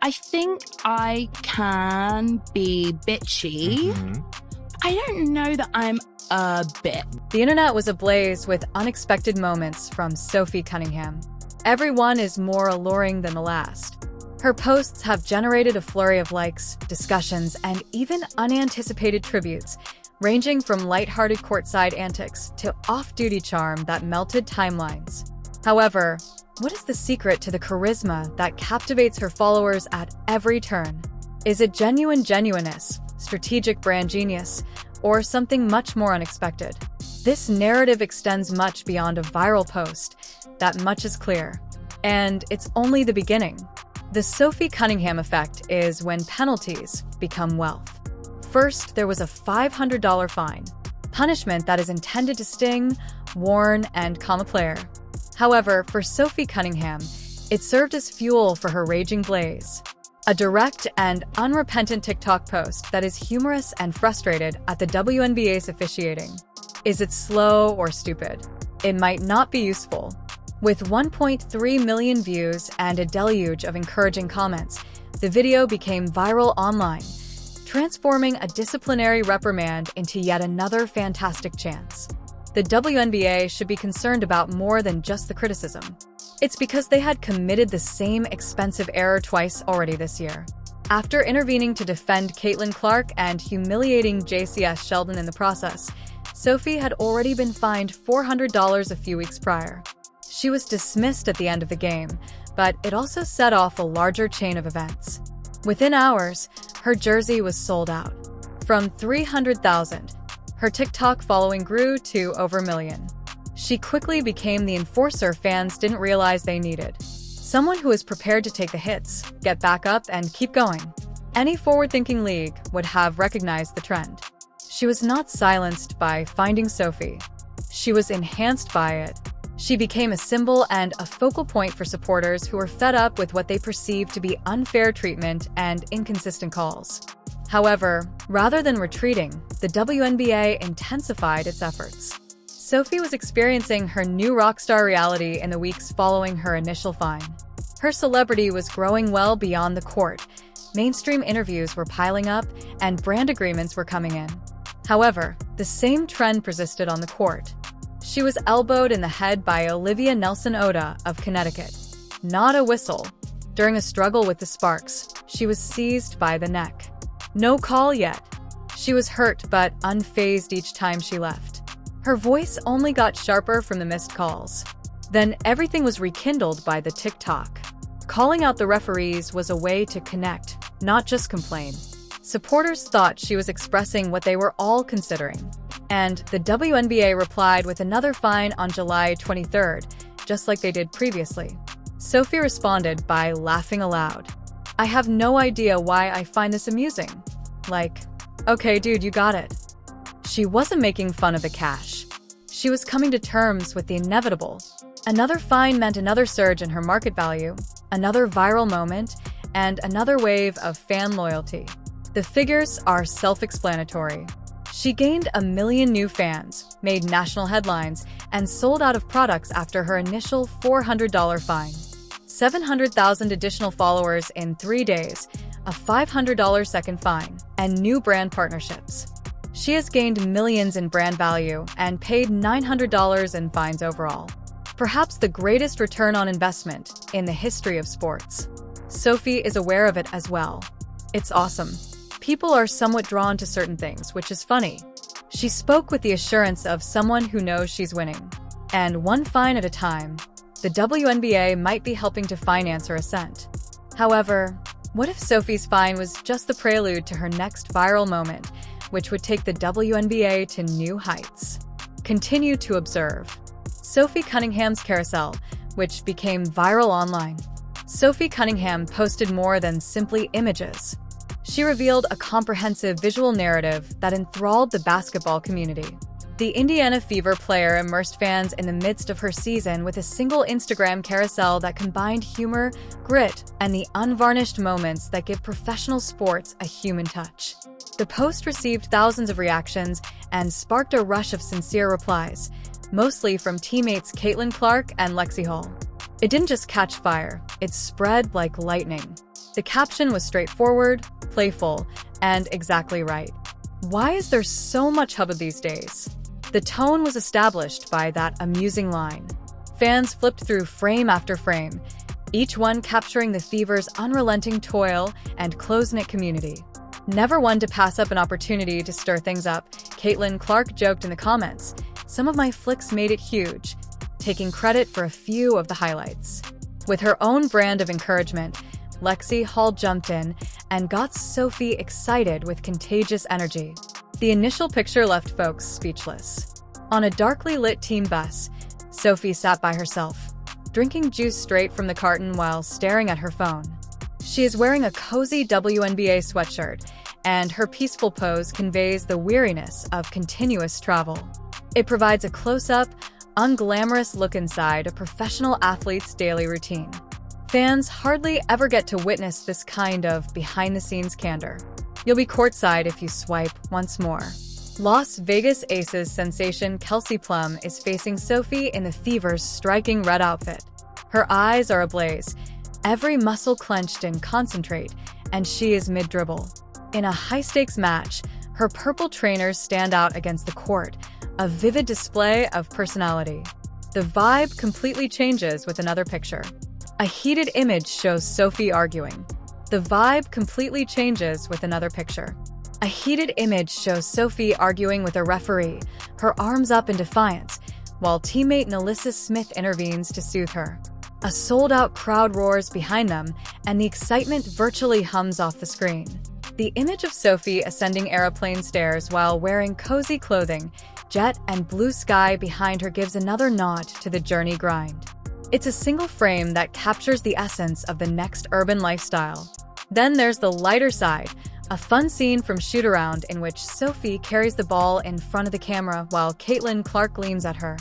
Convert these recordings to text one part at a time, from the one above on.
I think I can be bitchy. I don't know that I'm a bit. The internet was ablaze with unexpected moments from Sophie Cunningham. Everyone is more alluring than the last. Her posts have generated a flurry of likes, discussions, and even unanticipated tributes, ranging from lighthearted courtside antics to off-duty charm that melted timelines. However, what is the secret to the charisma that captivates her followers at every turn? Is it genuine genuineness, strategic brand genius, or something much more unexpected? This narrative extends much beyond a viral post. That much is clear. And it's only the beginning. The Sophie Cunningham effect is when penalties become wealth. First, there was a $500 fine, punishment that is intended to sting, warn, and calm a player. However, for Sophie Cunningham, it served as fuel for her raging blaze. A direct and unrepentant TikTok post that is humorous and frustrated at the WNBA's officiating. Is it slow or stupid? It might not be useful. With 1.3 million views and a deluge of encouraging comments, the video became viral online, transforming a disciplinary reprimand into yet another fantastic chance. The WNBA should be concerned about more than just the criticism. It's because they had committed the same expensive error twice already this year. After intervening to defend Caitlin Clark and humiliating JCS Sheldon in the process, Sophie had already been fined $400 a few weeks prior. She was dismissed at the end of the game, but it also set off a larger chain of events. Within hours, her jersey was sold out. From 300,000, her TikTok following grew to over a million. She quickly became the enforcer fans didn't realize they needed. Someone who is prepared to take the hits, get back up, and keep going. Any forward-thinking league would have recognized the trend. She was not silenced by finding Sophie. She was enhanced by it. She became a symbol and a focal point for supporters who were fed up with what they perceived to be unfair treatment and inconsistent calls. However, rather than retreating, the WNBA intensified its efforts. Sophie was experiencing her new rockstar reality in the weeks following her initial fine. Her celebrity was growing well beyond the court. Mainstream interviews were piling up, and brand agreements were coming in. However, the same trend persisted on the court. She was elbowed in the head by Olivia Nelson-Oda of Connecticut. Not a whistle. During a struggle with the Sparks, she was seized by the neck. No call yet. She was hurt but unfazed each time she left. Her voice only got sharper from the missed calls. Then everything was rekindled by the TikTok. Calling out the referees was a way to connect, not just complain. Supporters thought she was expressing what they were all considering. And the WNBA replied with another fine on July 23rd, just like they did previously. Sophie responded by laughing aloud. "I have no idea why I find this amusing." Like, okay, dude, you got it. She wasn't making fun of the cash. She was coming to terms with the inevitable. Another fine meant another surge in her market value, another viral moment, and another wave of fan loyalty. The figures are self-explanatory. She gained 1 million new fans, made national headlines, and sold out of products after her initial $400 fine. 700,000 additional followers in 3 days, a $500 second fine, and new brand partnerships. She has gained millions in brand value and paid $900 in fines overall. Perhaps the greatest return on investment in the history of sports. Sophie is aware of it as well. It's awesome. People are somewhat drawn to certain things, which is funny. She spoke with the assurance of someone who knows she's winning. And one fine at a time, the WNBA might be helping to finance her ascent. However, what if Sophie's fine was just the prelude to her next viral moment, which would take the WNBA to new heights? Continue to observe. Sophie Cunningham's carousel, which became viral online. Sophie Cunningham posted more than simply images. She revealed a comprehensive visual narrative that enthralled the basketball community. The Indiana Fever player immersed fans in the midst of her season with a single Instagram carousel that combined humor, grit, and the unvarnished moments that give professional sports a human touch. The post received thousands of reactions and sparked a rush of sincere replies, mostly from teammates Caitlin Clark and Lexi Hall. It didn't just catch fire, it spread like lightning. The caption was straightforward, playful, and exactly right. Why is there so much hubbub these days? The tone was established by that amusing line. Fans flipped through frame after frame, each one capturing the Fever's unrelenting toil and close-knit community. Never one to pass up an opportunity to stir things up, Caitlin Clark joked in the comments, "Some of my flicks made it huge," taking credit for a few of the highlights. With her own brand of encouragement, Lexi Hall jumped in and got Sophie excited with contagious energy. The initial picture left folks speechless. On a darkly lit team bus, Sophie sat by herself, drinking juice straight from the carton while staring at her phone. She is wearing a cozy WNBA sweatshirt, and her peaceful pose conveys the weariness of continuous travel. It provides a close-up, unglamorous look inside a professional athlete's daily routine. Fans hardly ever get to witness this kind of behind-the-scenes candor. You'll be courtside if you swipe once more. Las Vegas Aces sensation Kelsey Plum is facing Sophie in the Fever's striking red outfit. Her eyes are ablaze, every muscle clenched in concentrate, and she is mid-dribble. In a high-stakes match, her purple trainers stand out against the court, a vivid display of personality. The vibe completely changes with another picture. A heated image shows Sophie arguing. The vibe completely changes with another picture. A heated image shows Sophie arguing with a referee, her arms up in defiance, while teammate Nalissa Smith intervenes to soothe her. A sold-out crowd roars behind them, and the excitement virtually hums off the screen. The image of Sophie ascending aeroplane stairs while wearing cozy clothing, jet and blue sky behind her gives another nod to the journey grind. It's a single frame that captures the essence of the next urban lifestyle. Then there's the lighter side, a fun scene from Shoot-Around in which Sophie carries the ball in front of the camera while Caitlin Clark leans at her.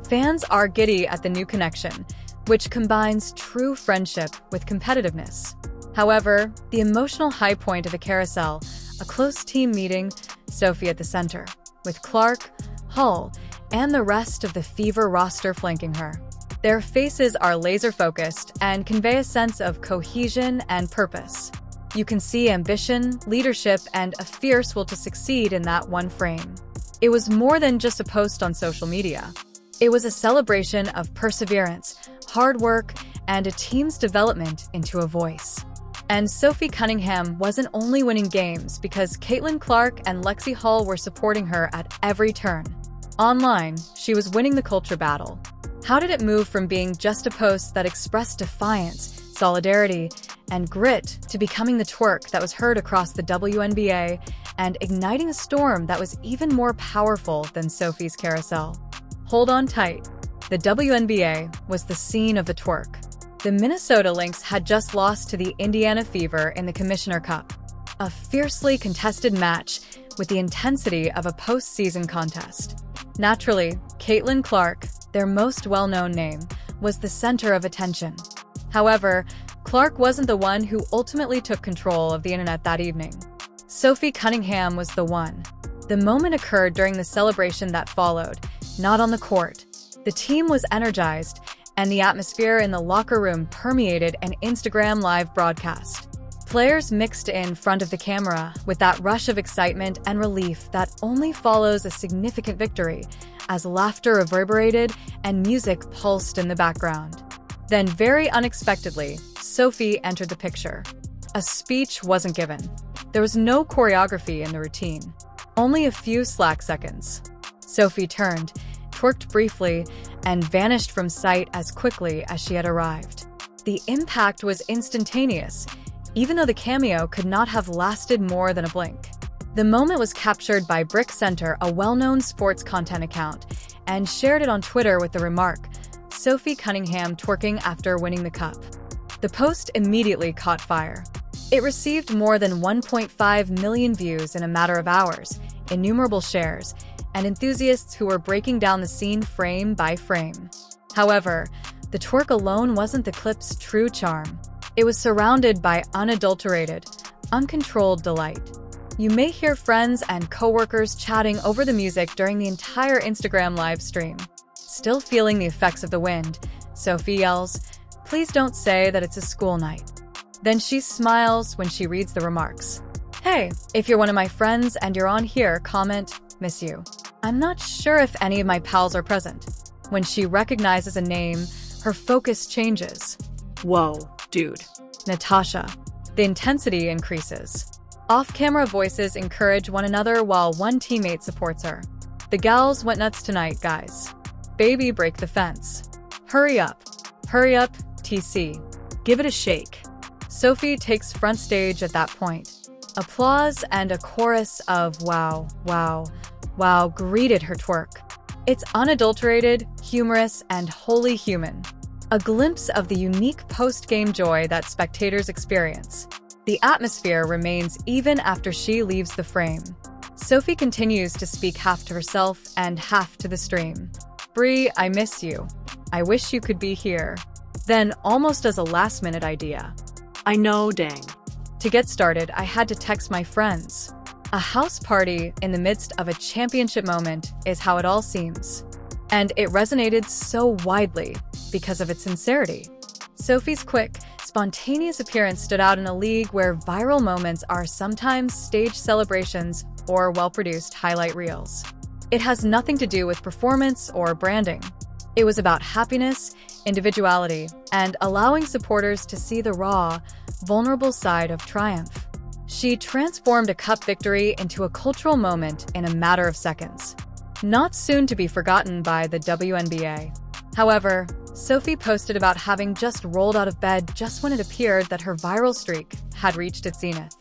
Fans are giddy at the new connection, which combines true friendship with competitiveness. However, the emotional high point of the carousel, a close team meeting, Sophie at the center, with Clark, Hull, and the rest of the Fever roster flanking her. Their faces are laser-focused and convey a sense of cohesion and purpose. You can see ambition, leadership, and a fierce will to succeed in that one frame. It was more than just a post on social media. It was a celebration of perseverance, hard work, and a team's development into a voice. And Sophie Cunningham wasn't only winning games because Caitlin Clark and Lexi Hall were supporting her at every turn. Online, she was winning the culture battle. How did it move from being just a post that expressed defiance, solidarity, and grit to becoming the twerk that was heard across the WNBA and igniting a storm that was even more powerful than Sophie's carousel? Hold on tight. The WNBA was the scene of the twerk. The Minnesota Lynx had just lost to the Indiana Fever in the Commissioner Cup, a fiercely contested match with the intensity of a postseason contest. Naturally, Caitlin Clark, their most well-known name, was the center of attention. However, Clark wasn't the one who ultimately took control of the internet that evening. Sophie Cunningham was the one. The moment occurred during the celebration that followed, not on the court. The team was energized, and the atmosphere in the locker room permeated an Instagram live broadcast. Players mixed in front of the camera with that rush of excitement and relief that only follows a significant victory, as laughter reverberated and music pulsed in the background. Then, very unexpectedly, Sophie entered the picture. A speech wasn't given. There was no choreography in the routine. Only a few slack seconds. Sophie turned, twerked briefly, and vanished from sight as quickly as she had arrived. The impact was instantaneous, even though the cameo could not have lasted more than a blink. The moment was captured by Brick Center, a well-known sports content account, and shared it on Twitter with the remark, "Sophie Cunningham twerking after winning the cup." The post immediately caught fire. It received more than 1.5 million views in a matter of hours, innumerable shares, and enthusiasts who were breaking down the scene frame by frame. However, the twerk alone wasn't the clip's true charm. It was surrounded by unadulterated, uncontrolled delight. You may hear friends and coworkers chatting over the music during the entire Instagram live stream. Still feeling the effects of the wind, Sophie yells, "Please don't say that it's a school night." Then she smiles when she reads the remarks. Hey, if you're one of my friends and you're on here, comment, miss you. I'm not sure if any of my pals are present. When she recognizes a name, her focus changes. Whoa, dude. Natasha. The intensity increases. Off-camera voices encourage one another while one teammate supports her. The gals went nuts tonight, guys. Baby, break the fence. Hurry up. Hurry up, TC. Give it a shake. Sophie takes front stage at that point. Applause and a chorus of wow, wow, wow greeted her twerk. It's unadulterated, humorous, and wholly human. A glimpse of the unique post-game joy that spectators experience. The atmosphere remains even after she leaves the frame. Sophie continues to speak half to herself and half to the stream. Bree, I miss you. I wish you could be here. Then, almost as a last-minute idea. I know, dang. To get started, I had to text my friends. A house party in the midst of a championship moment is how it all seems. And it resonated so widely because of its sincerity. Sophie's quick, spontaneous appearance stood out in a league where viral moments are sometimes staged celebrations or well-produced highlight reels. It has nothing to do with performance or branding. It was about happiness, individuality, and allowing supporters to see the raw, vulnerable side of triumph. She transformed a cup victory into a cultural moment in a matter of seconds. Not soon to be forgotten by the WNBA. However, Sophie posted about having just rolled out of bed just when it appeared that her viral streak had reached its zenith.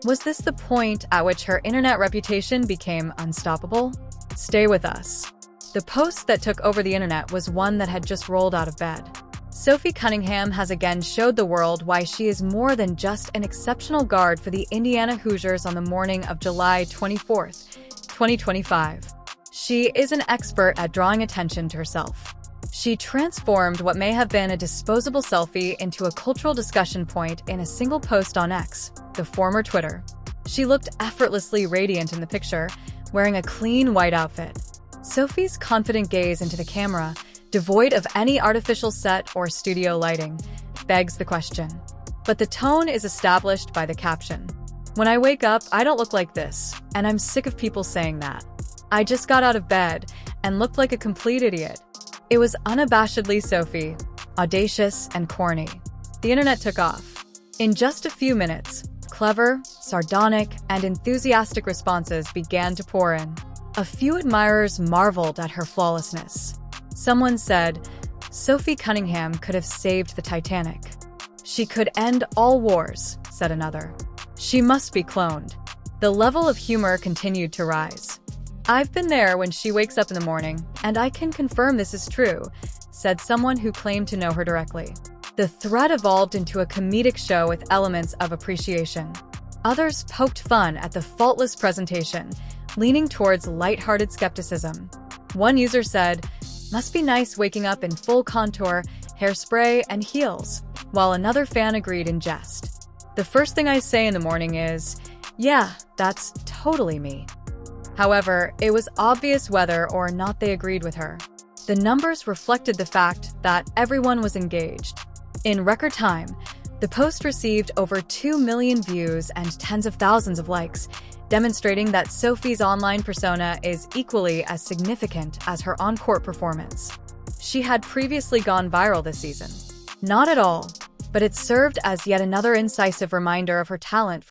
Was this the point at which her internet reputation became unstoppable? Stay with us. The post that took over the internet was one that had just rolled out of bed. Sophie Cunningham has again showed the world why she is more than just an exceptional guard for the Indiana Hoosiers on the morning of July 24, 2025. She is an expert at drawing attention to herself. She transformed what may have been a disposable selfie into a cultural discussion point in a single post on X, the former Twitter. She looked effortlessly radiant in the picture, wearing a clean white outfit. Sophie's confident gaze into the camera, devoid of any artificial set or studio lighting, begs the question. But the tone is established by the caption. When I wake up, I don't look like this, and I'm sick of people saying that. I just got out of bed and looked like a complete idiot. It was unabashedly Sophie, audacious and corny. The internet took off. In just a few minutes, clever, sardonic, and enthusiastic responses began to pour in. A few admirers marveled at her flawlessness. Someone said, Sophie Cunningham could have saved the Titanic. She could end all wars, said another. She must be cloned. The level of humor continued to rise. I've been there when she wakes up in the morning, and I can confirm this is true, said someone who claimed to know her directly. The thread evolved into a comedic show with elements of appreciation. Others poked fun at the faultless presentation, leaning towards lighthearted skepticism. One user said, must be nice waking up in full contour, hairspray, and heels, while another fan agreed in jest. The first thing I say in the morning is, yeah, that's totally me. However, it was obvious whether or not they agreed with her. The numbers reflected the fact that everyone was engaged. In record time, the post received over 2 million views and tens of thousands of likes, demonstrating that Sophie's online persona is equally as significant as her on-court performance. She had previously gone viral this season. Not at all, but it served as yet another incisive reminder of her talent